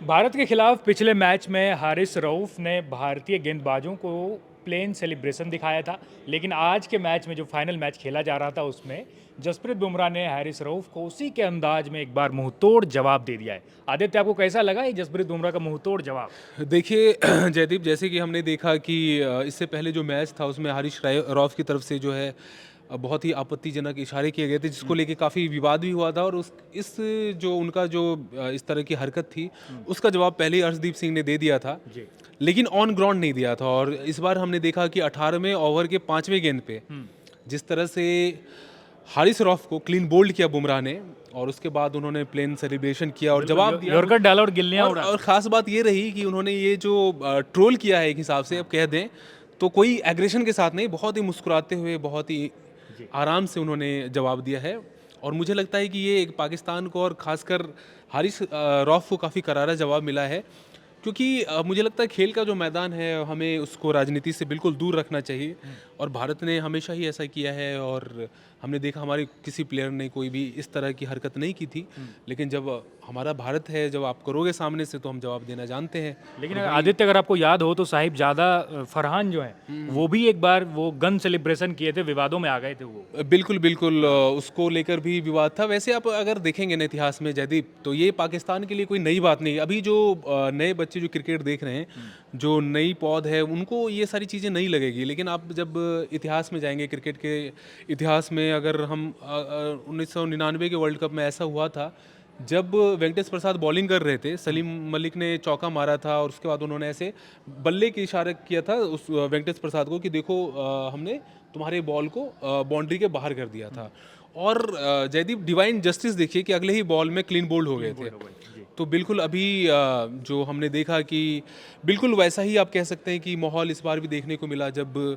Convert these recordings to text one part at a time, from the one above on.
भारत के खिलाफ पिछले मैच में हारिस रऊफ ने भारतीय गेंदबाजों को प्लेन सेलिब्रेशन दिखाया था, लेकिन आज के मैच में जो फाइनल मैच खेला जा रहा था उसमें जसप्रीत बुमराह ने हारिस रऊफ को उसी के अंदाज में एक बार मुंहतोड़ जवाब दे दिया है। आदित्य, आपको कैसा लगा ये जसप्रीत बुमराह का मुंहतोड़ जवाब? देखिए जयदीप, जैसे कि हमने देखा कि इससे पहले जो मैच था उसमें रौफ की तरफ से जो है बहुत ही आपत्तिजनक इशारे किए गए थे, जिसको लेके काफ़ी विवाद भी हुआ था। और उस इस जो उनका जो इस तरह की हरकत थी, उसका जवाब पहले ही अर्शदीप सिंह ने दे दिया था, जी। लेकिन ऑन ग्राउंड नहीं दिया था। और इस बार हमने देखा कि 18वें ओवर के 5वें गेंद पे जिस तरह से हारिस रौफ को क्लीन बोल्ड किया बुमराह ने, और उसके बाद उन्होंने प्लेन सेलिब्रेशन किया और जवाब दिया। यॉर्कर डाला और गिल्लियां उड़ा। और ख़ास बात ये रही कि उन्होंने ये जो ट्रोल किया है, एक हिसाब से अब कह दें तो कोई एग्रेशन के साथ नहीं, बहुत ही मुस्कुराते हुए, बहुत ही जी। आराम से उन्होंने जवाब दिया है। और मुझे लगता है कि ये एक पाकिस्तान को और ख़ासकर हारिस रौफ को काफ़ी करारा जवाब मिला है, क्योंकि मुझे लगता है खेल का जो मैदान है हमें उसको राजनीति से बिल्कुल दूर रखना चाहिए। और भारत ने हमेशा ही ऐसा किया है, और हमने देखा हमारे किसी प्लेयर ने कोई भी इस तरह की हरकत नहीं की थी। लेकिन जब हमारा भारत है, जब आप करोगे सामने से, तो हम जवाब देना जानते हैं। लेकिन आदित्य, अगर आपको याद हो तो साहिबजादा फरहान जो है वो भी एक बार वो गन सेलिब्रेशन किए थे, विवादों में आ गए थे वो। बिल्कुल बिल्कुल, उसको लेकर भी विवाद था। वैसे आप अगर देखेंगे ना इतिहास में जयदीप, तो ये पाकिस्तान के लिए कोई नई बात नहीं है। अभी जो नए बच्चे जो क्रिकेट देख रहे हैं, जो नई पौध है, उनको ये सारी चीज़ें नहीं लगेगी। लेकिन आप जब इतिहास में जाएंगे, क्रिकेट के इतिहास में, अगर हम 1999 के वर्ल्ड कप में ऐसा हुआ था, जब वेंकटेश प्रसाद बॉलिंग कर रहे थे, सलीम मलिक ने चौका मारा था, और उसके बाद उन्होंने ऐसे बल्ले की इशारा किया था उस वेंकटेश प्रसाद को कि देखो हमने तुम्हारे बॉल को बाउंड्री के बाहर कर दिया था। और जयदीप, डिवाइन जस्टिस देखिए कि अगले ही बॉल में क्लीन बोल्ड हो गए थे। तो बिल्कुल अभी जो हमने देखा कि बिल्कुल वैसा ही आप कह सकते हैं कि माहौल इस बार भी देखने को मिला, जब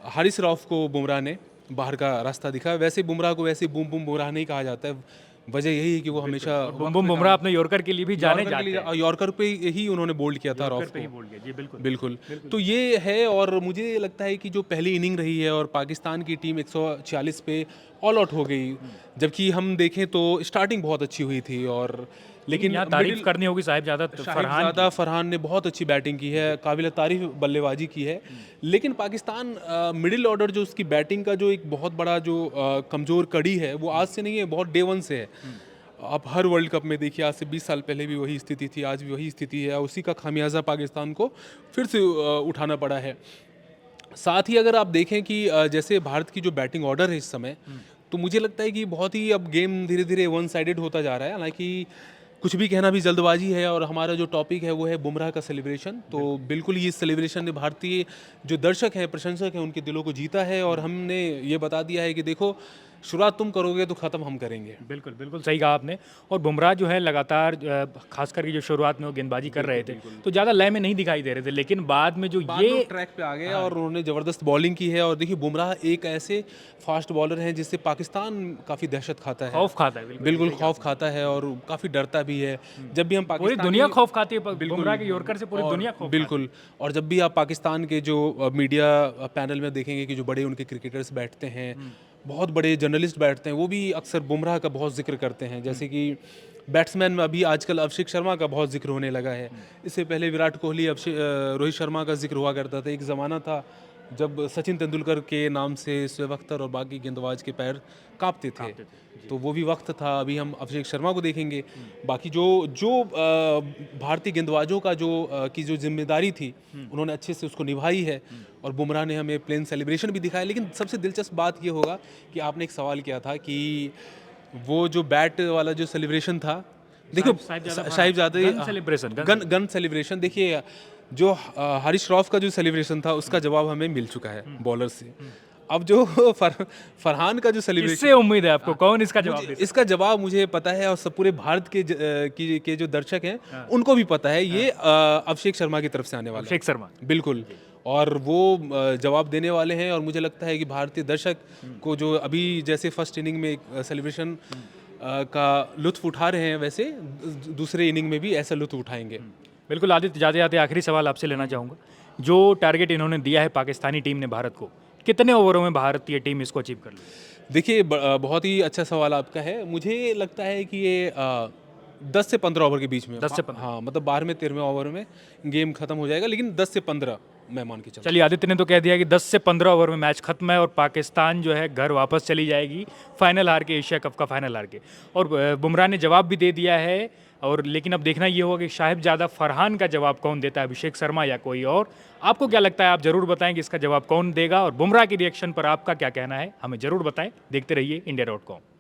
हारिस रऊफ को बुमराह ने बाहर का रास्ता दिखाया। वैसे बुमराह को वैसे बूम बूम बुमराह नहीं कहा जाता है। वजह यही है कि वो हमेशा बुम बुम बुमराह अपने यॉर्कर के लिए भी जाने जाते हैं। यॉर्कर पे ही उन्होंने बोल्ड किया था रऊफ यॉर्कर पे ही को। बोल गया जी, बिल्कुल। बिल्कुल। तो ये है, और मुझे लगता है कि जो पहली इनिंग रही है और पाकिस्तान की टीम 146 पे ऑल आउट हो गई, जबकि हम देखें तो स्टार्टिंग बहुत अच्छी हुई थी। और लेकिन यहाँ तारीफ करनी होगी साहिबजादा फरहान की। फरहान ने बहुत अच्छी बैटिंग की है, काबिल तारीफ बल्लेबाजी की है। लेकिन पाकिस्तान मिडिल ऑर्डर जो उसकी बैटिंग का जो एक बहुत बड़ा जो कमज़ोर कड़ी है, वो आज से नहीं है, बहुत डे वन से है। आप हर वर्ल्ड कप में देखिए, आज से 20 साल पहले भी वही स्थिति थी, आज भी वही स्थिति है। उसी का खामियाजा पाकिस्तान को फिर से उठाना पड़ा है। साथ ही अगर आप देखें कि जैसे भारत की जो बैटिंग ऑर्डर है इस समय, तो मुझे लगता है कि बहुत ही अब गेम धीरे धीरे वन साइडेड होता जा रहा है। हालांकि कुछ भी कहना भी जल्दबाजी है, और हमारा जो टॉपिक है वो है बुमराह का सेलिब्रेशन। तो बिल्कुल ये सेलिब्रेशन ने भारतीय जो दर्शक हैं, प्रशंसक हैं, उनके दिलों को जीता है। और हमने ये बता दिया है कि देखो, शुरुआत तुम करोगे तो ख़त्म हम करेंगे। बिल्कुल, बिल्कुल सही कहा आपने। और बुमराह जो है लगातार खास करके जो शुरुआत में वो गेंदबाजी कर रहे थे तो ज़्यादा लय में नहीं दिखाई दे रहे थे, लेकिन बाद में जो ये ट्रैक पे आ गए और उन्होंने ज़बरदस्त बॉलिंग की है। और देखिए, बुमराह एक ऐसे फास्ट बॉलर हैं जिससे पाकिस्तान काफ़ी दहशत खाता है, खौफ खाता है। बिल्कुल खौफ खाता है, और काफ़ी डरता भी है। जब भी हम पूरी पाकिस्तान दुनिया खौफ खाती है बुमराह के यॉर्कर से, पूरी दुनिया खौफ बिल्कुल। और जब भी आप पाकिस्तान के जो मीडिया पैनल में देखेंगे कि जो बड़े उनके क्रिकेटर्स बैठते हैं, बहुत बड़े जर्नलिस्ट बैठते हैं, वो भी अक्सर बुमराह का बहुत जिक्र करते हैं। जैसे कि बैट्समैन में अभी आजकल अभिषेक शर्मा का बहुत जिक्र होने लगा है। इससे पहले विराट कोहली, रोहित शर्मा का जिक्र हुआ करता था। एक ज़माना था जब सचिन तेंदुलकर के नाम से शोएब अख्तर और बाकी गेंदबाज के पैर कांपते थे। तो वो भी वक्त था। अभी हम अभिषेक शर्मा को देखेंगे। बाकी जो जो भारतीय गेंदबाजों का जो की जो जिम्मेदारी थी, उन्होंने अच्छे से उसको निभाई है। और बुमराह ने हमें प्लेन सेलिब्रेशन भी दिखाया। लेकिन सबसे दिलचस्प बात ये होगा कि आपने एक सवाल किया था कि वो जो बैट वाला जो सेलिब्रेशन था, देखो साहिबजादा सेलिब्रेशन गन सेलिब्रेशन, देखिए जो हारिस रऊफ का जो सेलिब्रेशन था, उसका जवाब हमें मिल चुका है बॉलर से। अब जो फरहान का जो सेलिब्रेशन, किससे उम्मीद है आपको, कौन इसका जवाब दे? इसका जवाब मुझे पता है, और सब पूरे भारत के जो दर्शक हैं उनको भी पता है। ये अभिषेक शर्मा की तरफ से आने वाला है। अभिषेक शर्मा, बिल्कुल। और वो जवाब देने वाले हैं। और मुझे लगता है कि भारतीय दर्शक को जो अभी जैसे फर्स्ट इनिंग में सेलिब्रेशन का लुत्फ उठा रहे हैं, वैसे दूसरे इनिंग में भी ऐसा लुत्फ उठाएंगे। बिल्कुल। आदित्य, जाते जाते आखिरी सवाल आपसे लेना चाहूँगा। जो टारगेट इन्होंने दिया है पाकिस्तानी टीम ने भारत को, कितने ओवरों में भारतीय टीम इसको अचीव कर ली? देखिए, बहुत ही अच्छा सवाल आपका है। मुझे लगता है कि ये 10 से 15 ओवर के बीच में। 10 से 15। हाँ, मतलब 12वें 13वें ओवर में गेम खत्म हो जाएगा, लेकिन 10 से 15 मैं मान के चलता चलिए, आदित्य ने तो कह दिया कि 10 से 15 ओवर में मैच खत्म है और पाकिस्तान जो है घर वापस चली जाएगी फाइनल हार के, एशिया कप का फाइनल हार के। और बुमराह ने जवाब भी दे दिया है। और लेकिन अब देखना ये होगा कि साहिबजादा फरहान का जवाब कौन देता है, अभिषेक शर्मा या कोई और। आपको क्या लगता है, आप जरूर बताएं कि इसका जवाब कौन देगा, और बुमराह के रिएक्शन पर आपका क्या कहना है, हमें जरूर बताएं। देखते रहिए इंडिया.com।